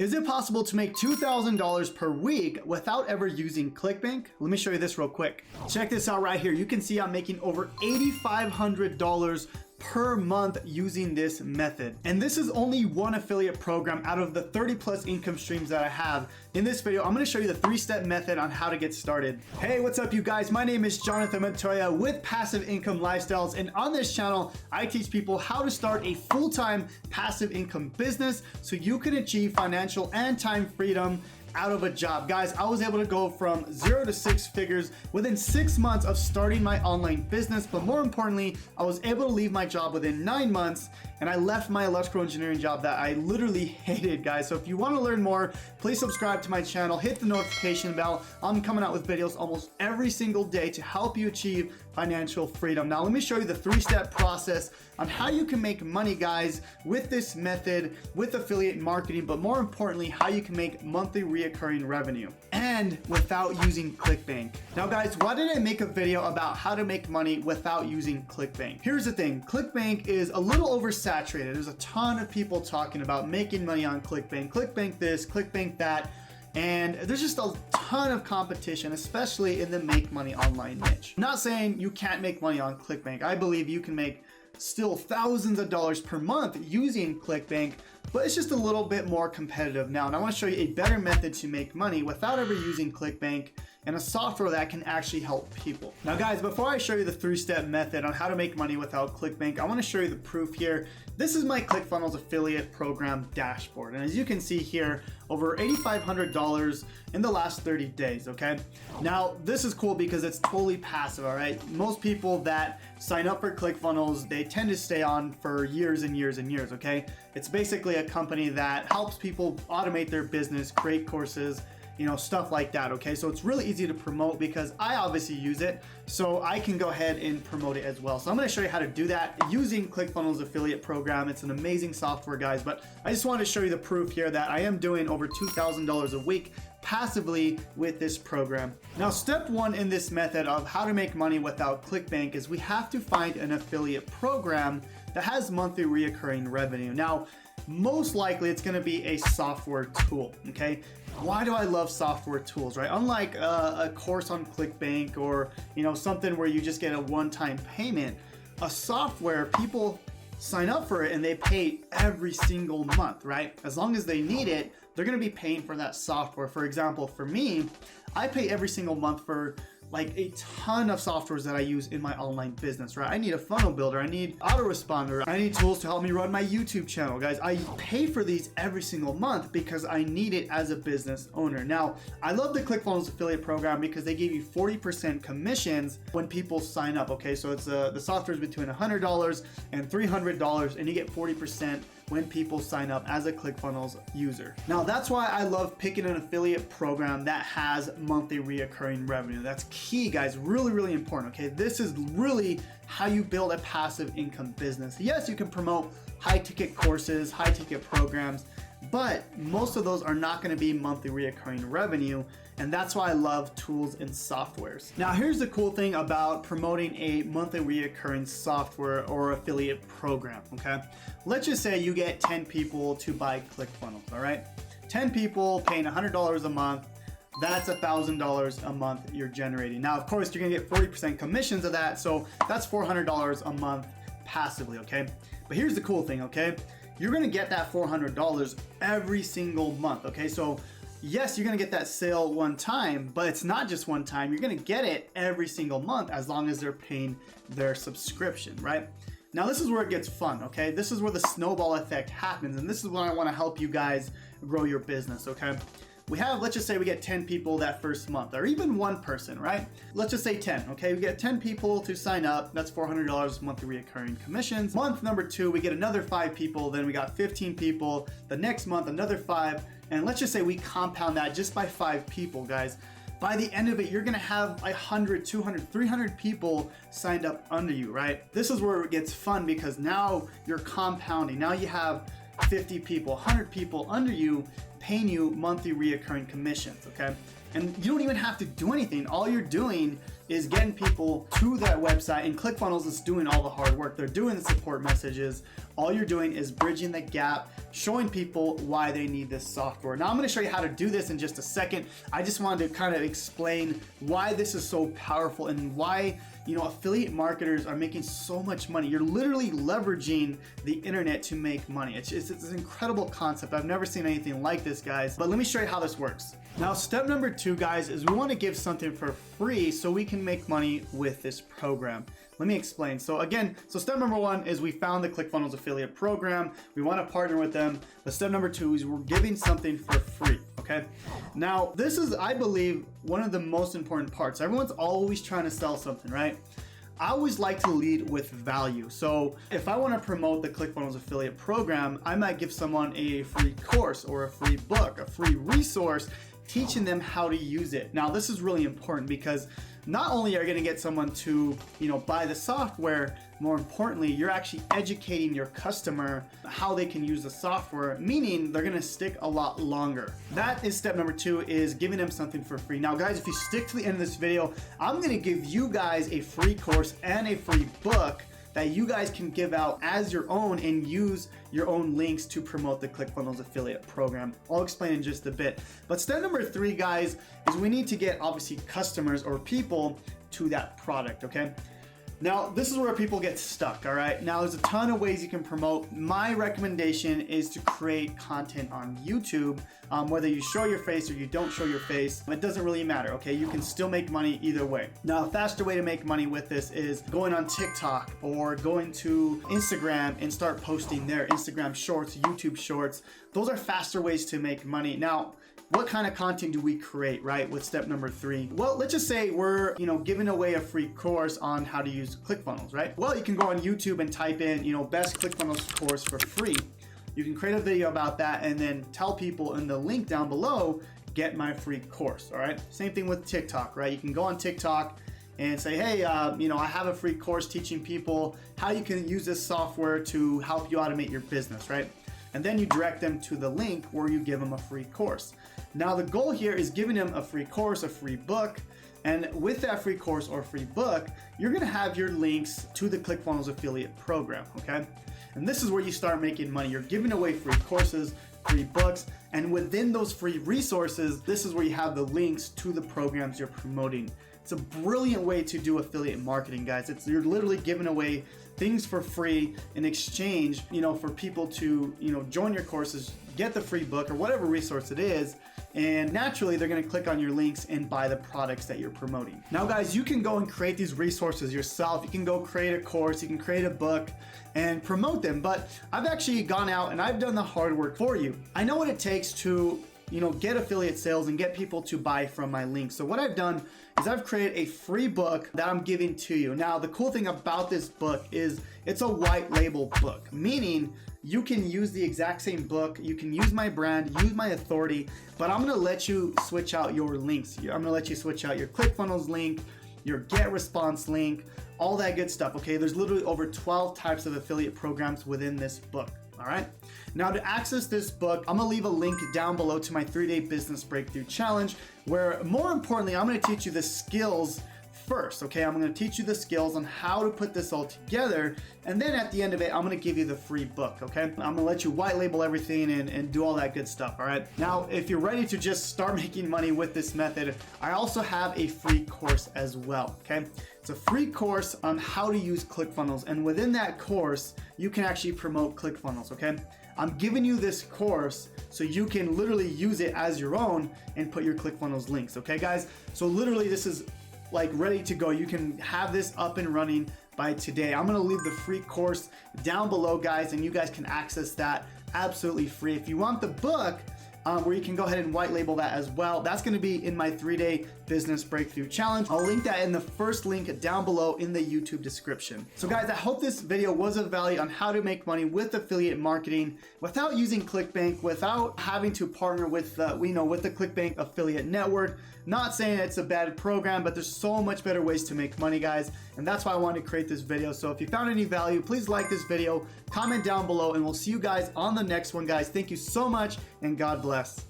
Is it possible to make $2,000 per week without ever using ClickBank? Let me show you this real quick. Check this out right here. You can see I'm making over $8,500 per month using this method. And this is only one affiliate program out of the 30 plus income streams that I have. In this video, I'm gonna show you the 3-step method on how to get started. Hey, what's up you guys? My name is Jonathan Montoya with Passive Income Lifestyles. And on this channel, I teach people how to start a full-time passive income business so you can achieve financial and time freedom out of a job. Guys, I was able to go from 0 to 6 figures within 6 months of starting my online business, but more importantly, I was able to leave my job within 9 months, and I left my electrical engineering job that I literally hated, guys. So if you want to learn more, please subscribe to my channel, hit the notification bell. I'm coming out with videos almost every single day to help you achieve financial freedom. Now, let me show you the 3-step process on how you can make money, guys, with this method, with affiliate marketing, but more importantly, how you can make monthly reoccurring revenue and without using ClickBank. Now, guys, why did I make a video about how to make money without using ClickBank? Here's the thing, ClickBank is a little oversaturated. There's a ton of people talking about making money on ClickBank, ClickBank this, ClickBank that, and there's just a ton of competition, especially in the make money online niche. I'm not saying you can't make money on ClickBank. I believe you can make still thousands of dollars per month using ClickBank, but it's just a little bit more competitive now. And I want to show you a better method to make money without ever using ClickBank, and a software that can actually help people. Now guys, before I show you the 3-step method on how to make money without ClickBank, I want to show you the proof here. This is my ClickFunnels affiliate program dashboard. And as you can see here, over $8,500 in the last 30 days, okay? Now, this is cool because it's totally passive, all right? Most people that sign up for ClickFunnels, they tend to stay on for years and years and years, okay? It's basically a company that helps people automate their business, create courses, you know, stuff like that, okay? So it's really easy to promote because I obviously use it, so I can go ahead and promote it as well. So I'm gonna show you how to do that using ClickFunnels affiliate program. It's an amazing software, guys, but I just wanted to show you the proof here that I am doing over $2,000 a week passively with this program. Now, step 1 in this method of how to make money without ClickBank is we have to find an affiliate program that has monthly reoccurring revenue. Now, most likely it's going to be a software tool, okay? Why do I love software tools, right? Unlike a course on ClickBank or, you know, something where you just get a one-time payment, a software, people sign up for it and they pay every single month, right? As long as they need it, they're going to be paying for that software. For example, for me, I pay every single month for like a ton of softwares that I use in my online business, right? I need a funnel builder, I need autoresponder, I need tools to help me run my YouTube channel. Guys, I pay for these every single month because I need it as a business owner. Now, I love the ClickFunnels affiliate program because they give you 40% commissions when people sign up, okay? So it's the software is between $100 and $300 and you get 40% when people sign up as a ClickFunnels user. Now, that's why I love picking an affiliate program that has monthly reoccurring revenue. That's key, guys, really, really important, okay? This is really how you build a passive income business. Yes, you can promote high ticket courses, high ticket programs, but most of those are not gonna be monthly reoccurring revenue, and that's why I love tools and softwares. Now, here's the cool thing about promoting a monthly reoccurring software or affiliate program, okay? Let's just say you get 10 people to buy ClickFunnels, all right? 10 people paying $100 a month, that's $1,000 a month you're generating. Now, of course, you're gonna get 40% commissions of that, so that's $400 a month passively, okay? But here's the cool thing, okay? You're gonna get that $400 every single month, okay? So yes, you're gonna get that sale one time, but it's not just one time. You're gonna get it every single month as long as they're paying their subscription, right? Now, this is where it gets fun, okay? This is where the snowball effect happens, and this is when I wanna help you guys grow your business, okay? We have, let's just say we get 10 people that first month, or even one person, right? Let's just say 10, okay? We get 10 people to sign up, that's $400 monthly reoccurring commissions. Month number 2, we get another 5 people, then we got 15 people. The next month, another 5, and let's just say we compound that just by 5 people, guys. By the end of it, you're gonna have 100, 200, 300 people signed up under you, right? This is where it gets fun because now you're compounding. Now you have 50 people, 100 people under you paying you monthly reoccurring commissions, okay? And you don't even have to do anything. All you're doing is getting people to that website, and ClickFunnels is doing all the hard work. They're doing the support messages, all you're doing is bridging the gap, showing people why they need this software. Now I'm going to show you how to do this in just a second. I just wanted to kind of explain why this is so powerful and why, you know, affiliate marketers are making so much money. You're literally leveraging the internet to make money. It's an incredible concept. I've never seen anything like this, guys. But let me show you how this works. Now, step number 2, guys, is we want to give something for free so we can make money with this program. Let me explain. So step number 1 is we found the ClickFunnels affiliate program. We want to partner with them. But step number 2 is we're giving something for free. Okay. Now, this is, I believe, one of the most important parts. Everyone's always trying to sell something, right? I always like to lead with value. So if I want to promote the ClickFunnels affiliate program, I might give someone a free course or a free book, a free resource, teaching them how to use it. Now, this is really important because not only are you going to get someone to, you know, buy the software, more importantly, you're actually educating your customer how they can use the software, meaning they're going to stick a lot longer. That is step number 2, is giving them something for free. Now, guys, if you stick to the end of this video, I'm going to give you guys a free course and a free book that you guys can give out as your own and use your own links to promote the ClickFunnels affiliate program. I'll explain in just a bit. But step number 3, guys, is we need to get obviously customers or people to that product, okay? Now, this is where people get stuck, all right? Now, there's a ton of ways you can promote. My recommendation is to create content on YouTube, whether you show your face or you don't show your face. It doesn't really matter, okay? You can still make money either way. Now, a faster way to make money with this is going on TikTok or going to Instagram and start posting there. Instagram Shorts, YouTube Shorts. Those are faster ways to make money. Now, what kind of content do we create, right, with step number 3? Well, let's just say we're, you know, giving away a free course on how to use ClickFunnels, right? Well, you can go on YouTube and type in, you know, best ClickFunnels course for free. You can create a video about that and then tell people in the link down below, get my free course, all right? Same thing with TikTok, right? You can go on TikTok and say, hey, you know, I have a free course teaching people how you can use this software to help you automate your business, right? And then you direct them to the link where you give them a free course. Now, the goal here is giving them a free course, a free book, and with that free course or free book, you're gonna have your links to the ClickFunnels affiliate program, okay? And this is where you start making money. You're giving away free courses, free books, and within those free resources, this is where you have the links to the programs you're promoting. It's a brilliant way to do affiliate marketing, guys. You're literally giving away things for free in exchange, you know, for people to, you know, join your courses, get the free book or whatever resource it is, and naturally they're going to click on your links and buy the products that you're promoting. Now, guys, you can go and create these resources yourself. You can go create a course, you can create a book and promote them, but I've actually gone out and I've done the hard work for you. I know what it takes to, you know, get affiliate sales and get people to buy from my links. So what I've done is I've created a free book that I'm giving to you. Now, the cool thing about this book is it's a white label book, meaning you can use the exact same book, you can use my brand, use my authority, but I'm gonna let you switch out your links. I'm gonna let you switch out your ClickFunnels link, your get response link, all that good stuff, okay? There's literally over 12 types of affiliate programs within this book, all right? Now, to access this book, I'm gonna leave a link down below to my 3-day business breakthrough challenge, where more importantly, I'm gonna teach you the skills first, okay? I'm gonna teach you the skills on how to put this all together, and then at the end of it, I'm gonna give you the free book, okay? I'm gonna let you white label everything and do all that good stuff, all right? Now, if you're ready to just start making money with this method, I also have a free course as well, okay? It's a free course on how to use ClickFunnels, and within that course, you can actually promote ClickFunnels, okay? I'm giving you this course so you can literally use it as your own and put your ClickFunnels links, okay, guys? So literally, this is like ready to go. You can have this up and running by today. I'm gonna leave the free course down below, guys, and you guys can access that absolutely free. If you want the book, where you can go ahead and white label that as well, that's gonna be in my 3-day business breakthrough challenge. I'll link that in the first link down below in the YouTube description. So guys, I hope this video was of value on how to make money with affiliate marketing without using ClickBank, without having to partner with the ClickBank affiliate network. Not saying it's a bad program, but there's so much better ways to make money, guys. And that's why I wanted to create this video. So if you found any value, please like this video, comment down below, and we'll see you guys on the next one, guys. Thank you so much, and God bless.